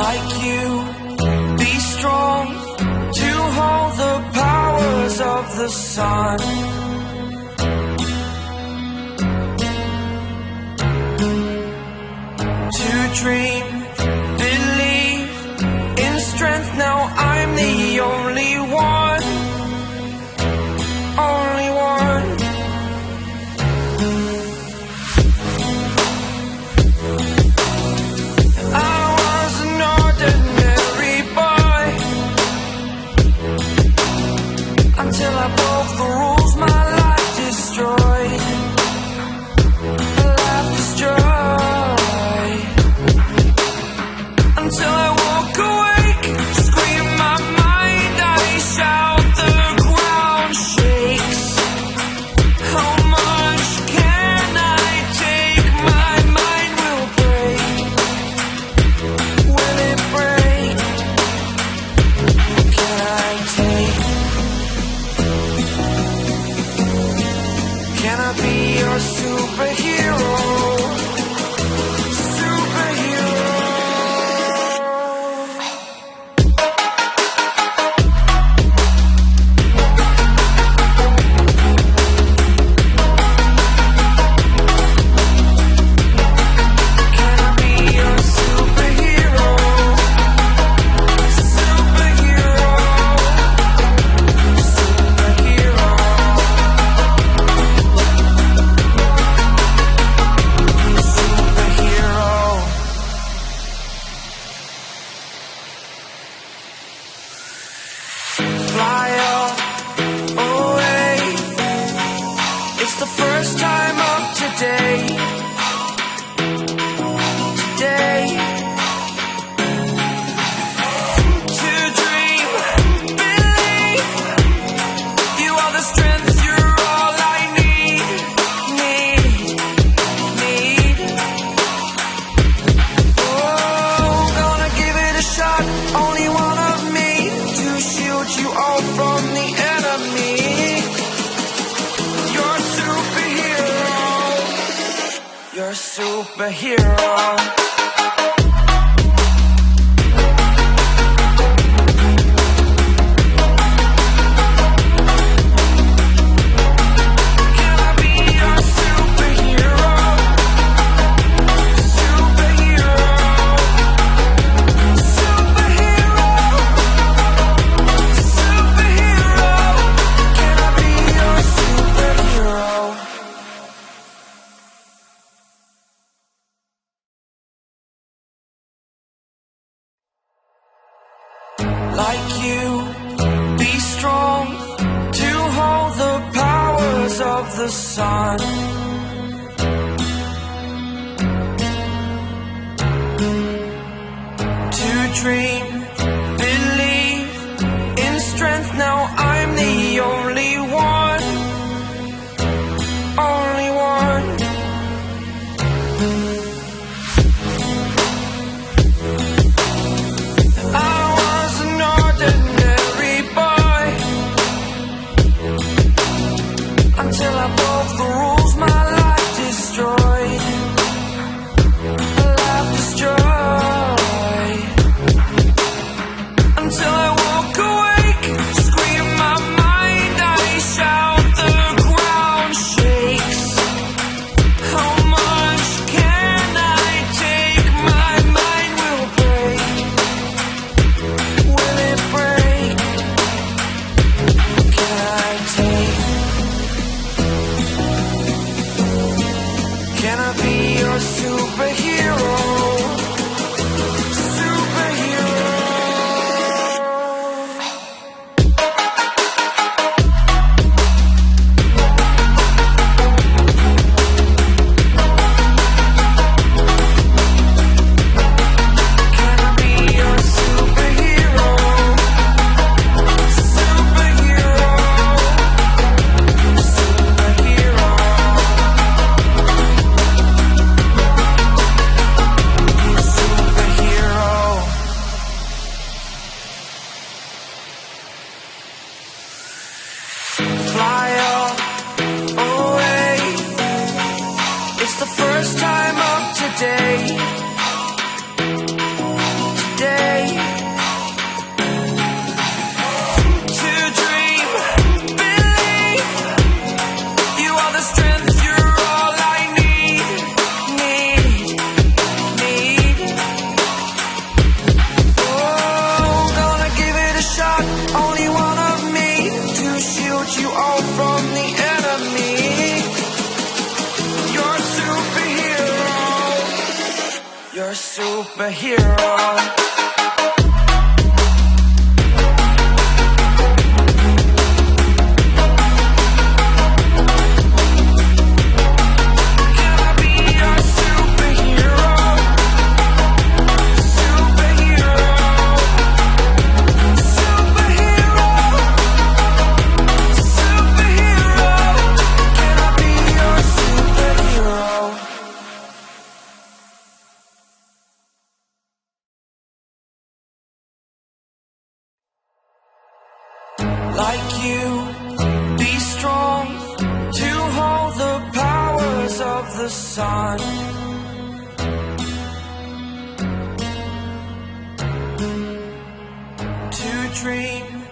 like you, be strong to hold the powers of the sun. To dream, believe in strength. Now I'm the only one, only one. I was an ordinary boy until I broke the rules my life destroyed. Life destroyed. Until I walk awake, scream my mind, I shout, the ground shakes. How much can I take? My mind will break. Will it break? Can I take? Can I be your superhero? Fly up, away. It's the first time of today. Today. To dream, believe. You are the strength, you're all I need. Oh, gonna give it a shot. Only one of me to shield you all from the enemy. You're a superhero. You're a superhero. Can I be your superhero? Superhero. Superhero. Superhero. Can I be your superhero? Like you, be strong to hold the powers of the sun. To dream, believe in strength. Now I'm the only one, only one. I was an ordinary boy until I broke the rules my life destroyed. Life destroyed. You're a superhero. Like you, be strong to hold the powers of the sun. To dream